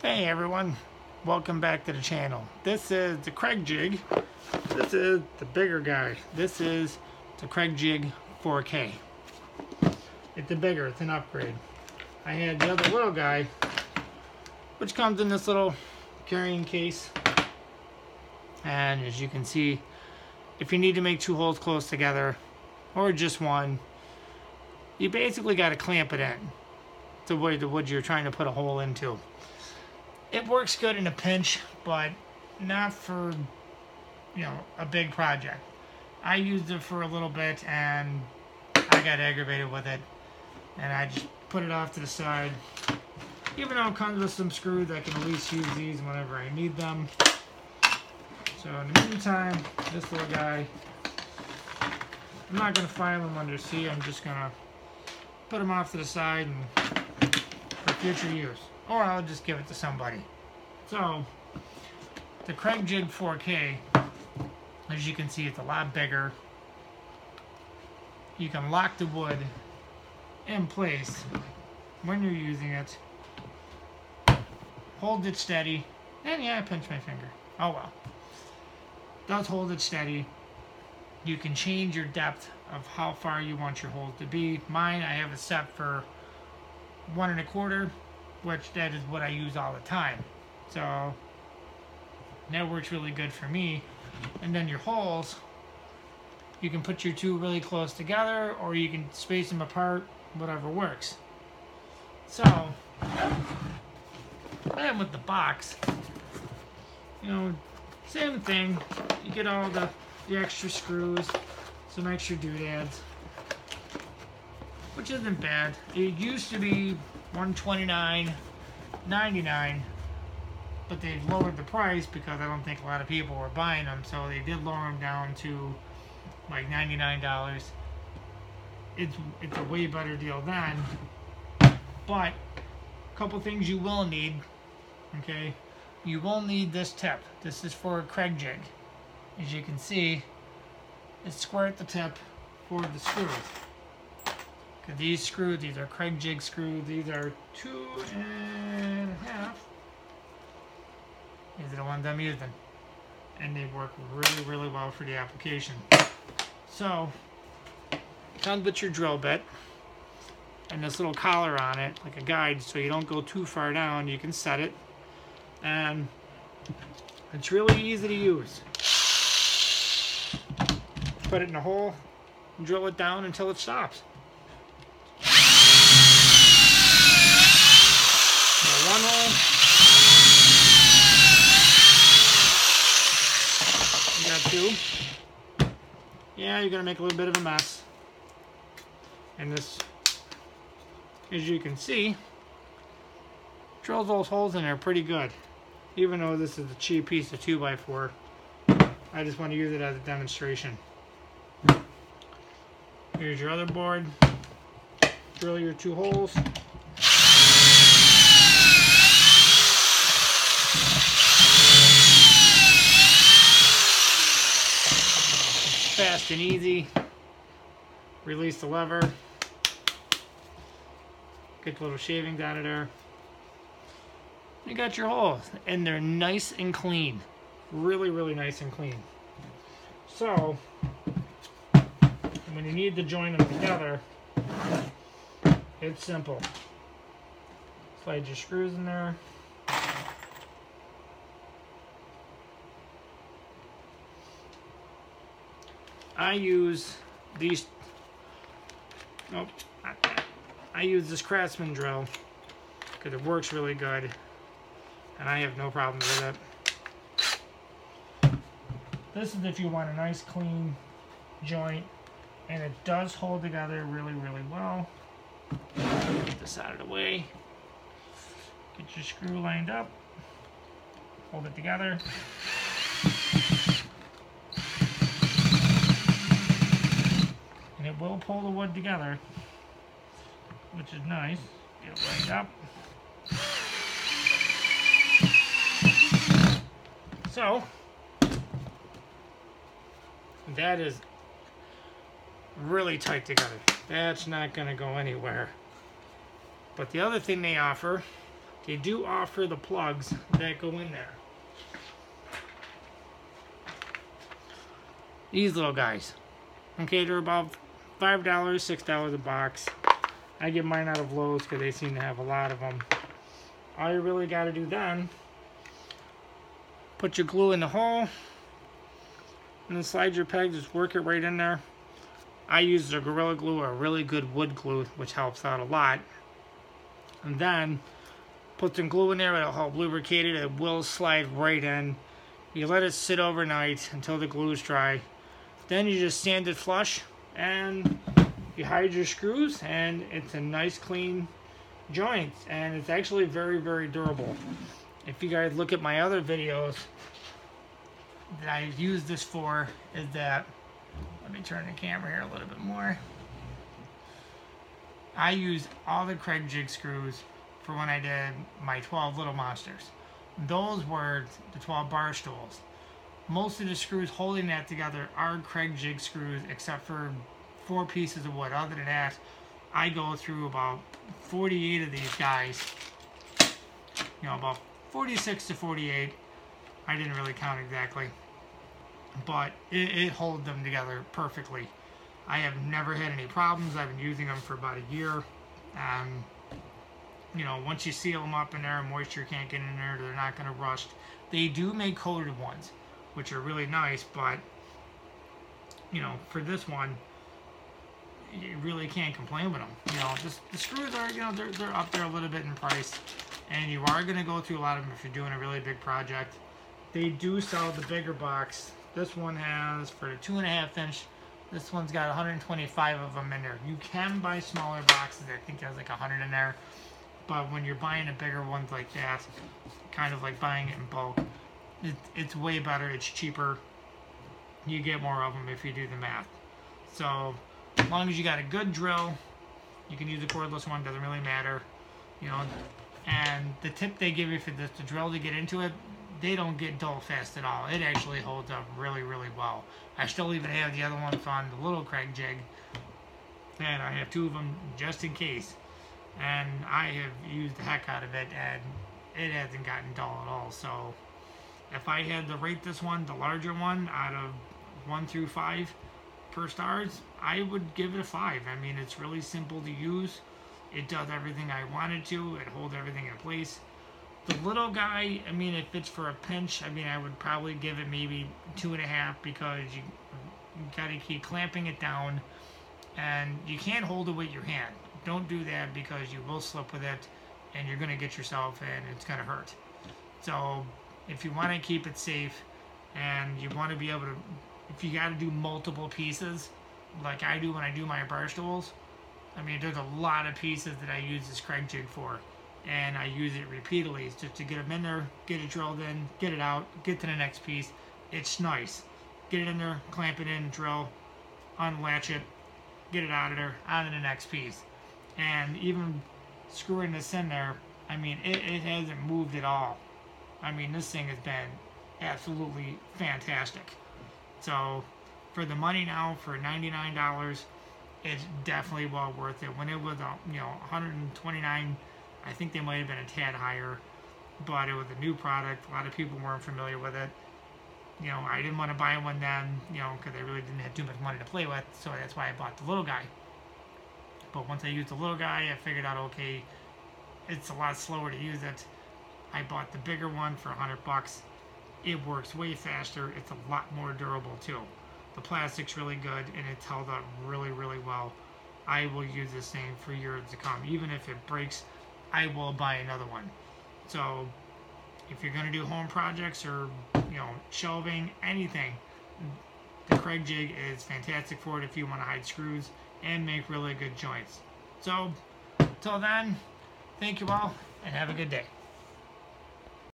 Hey everyone, welcome back to the channel. This is the Kreg jig. This is the bigger guy. This is the Kreg jig 4K. It's the bigger, it's an upgrade. I had the other little guy, which comes in this little carrying case. And as you can see, if you need to make two holes close together, or just one, you basically got to clamp it in to the wood you're trying to put a hole into. It works good in a pinch, but not for, a big project. I used it for a little bit and I got aggravated with it, and I just put it off to the side. Even though it comes with some screws, I can at least use these whenever I need them. So in the meantime, this little guy, I'm not going to file him under C. I'm just going to put him off to the side and for future use. Or I'll just give it to somebody. So, the Kreg Jig 4K, as you can see, it's a lot bigger. You can lock the wood in place when you're using it. Hold it steady. And yeah, I pinched my finger. Oh well. Does hold it steady. You can change your depth of how far you want your holes to be. Mine, I have it set for 1 1/4, which that is what I use all the time. So that works really good for me. And then your holes, you can put your two really close together, or you can space them apart, whatever works. So, and with the box, same thing. You get all the extra screws, some extra doodads, which isn't bad. It used to be $129.99, but they've lowered the price because I don't think a lot of people were buying them, so they did lower them down to like $99. It's a way better deal then. But a couple things you will need. Okay, you will need this tip. This is for a Kreg jig. As you can see, it's square at the tip for the screws. These screws, these are Kreg jig screws. These are 2 1/2. These are the ones I'm using. And they work really, really well for the application. So, comes with your drill bit. And this little collar on it, like a guide, so you don't go too far down. You can set it. And it's really easy to use. Put it in a hole, and drill it down until it stops. One hole. You got 2. Yeah, you're gonna make a little bit of a mess. And this, as you can see, drills those holes in there pretty good. Even though this is a cheap piece of 2x4, I just want to use it as a demonstration. Here's your other board. Drill your 2 holes. Fast and easy. Release the lever. Get the little shavings out of there. You got your holes, and they're nice and clean. Really, really nice and clean. So, when you need to join them together, it's simple. Slide your screws in there. I use these. Nope, not that. I use this Craftsman drill because it works really good, and I have no problem with it. This is if you want a nice clean joint, and it does hold together really, really well. Get this out of the way. Get your screw lined up. Hold it together. And it will pull the wood together, which is nice. Get it lined up. So, that is really tight together. That's not going to go anywhere. But the other thing they offer they do offer the plugs that go in there. These little guys. Okay, they're about $5, $6 a box. I get mine out of Lowe's because they seem to have a lot of them. All you really got to do then, put your glue in the hole, and then slide your peg, just work it right in there. I use the Gorilla Glue or really good wood glue, which helps out a lot. And then put some glue in there, it'll help lubricate it. It will slide right in. You let it sit overnight until the glue is dry. Then you just sand it flush and you hide your screws, and it's a nice clean joint, and it's actually very, very durable. If you guys look at my other videos that I use this for, is that, let me turn the camera here a little bit more. I use all the Kreg jig screws for when I did my 12 little monsters. Those were the 12 bar stools. Most of the screws holding that together are Kreg jig screws, except for 4 pieces of wood. Other than that, I go through about 48 of these guys. You know, about 46 to 48. I didn't really count exactly. But it holds them together perfectly. I have never had any problems. I've been using them for about a year. You know, once you seal them up in there, moisture can't get in there, they're not going to rust. They do make coated ones, which are really nice, but, you know, for this one, you really can't complain with them. You know, the screws are, you know, they're up there a little bit in price, and you are going to go through a lot of them if you're doing a really big project. They do sell the bigger box. This one has, for the 2.5 inch, this one's got 125 of them in there. You can buy smaller boxes. I think there's like 100 in there. But when you're buying a bigger one like that, kind of like buying it in bulk, it's way better. It's cheaper. You get more of them if you do the math. So as long as you got a good drill, you can use a cordless one. Doesn't really matter, you know. And the tip they give you for this, the drill to get into it, they don't get dull fast at all. It actually holds up really, really well. I still even have the other ones on the little Kreg jig, and I have 2 of them just in case. And I have used the heck out of it, and it hasn't gotten dull at all. So if I had to rate this one, the larger one, out of 1 through 5 per stars, I would give it a 5. I mean, it's really simple to use. It does everything I want it to. It holds everything in place. The little guy, I mean, if it's for a pinch, I mean, I would probably give it maybe 2.5, because you got to keep clamping it down, and you can't hold it with your hand. Don't do that, because you will slip with it, and you're going to get yourself, and it's going to hurt. So if you want to keep it safe, and you want to be able to, if you got to do multiple pieces, like I do when I do my bar stools, I mean, there's a lot of pieces that I use this Kreg jig for, and I use it repeatedly. It's just to get them in there, get it drilled in, get it out, get to the next piece. It's nice. Get it in there, clamp it in, drill, unlatch it, get it out of there, on to the next piece. And even screwing this in there, I mean, it hasn't moved at all. I mean, this thing has been absolutely fantastic. So for the money now, for $99, it's definitely well worth it. When it was, you know, $129, I think they might have been a tad higher, but it was a new product. A lot of people weren't familiar with it. You know, I didn't want to buy one then, you know, because I really didn't have too much money to play with, so that's why I bought the little guy. But once I used the little guy, I figured out, okay, it's a lot slower to use it. I bought the bigger one for $100. It works way faster. It's a lot more durable too. The plastic's really good, and it's held up really, really well. I will use this thing for years to come. Even if it breaks, I will buy another one. So if you're going to do home projects or, you know, shelving, anything, the Kreg jig is fantastic for it if you want to hide screws and make really good joints. So, till then, thank you all, and have a good day.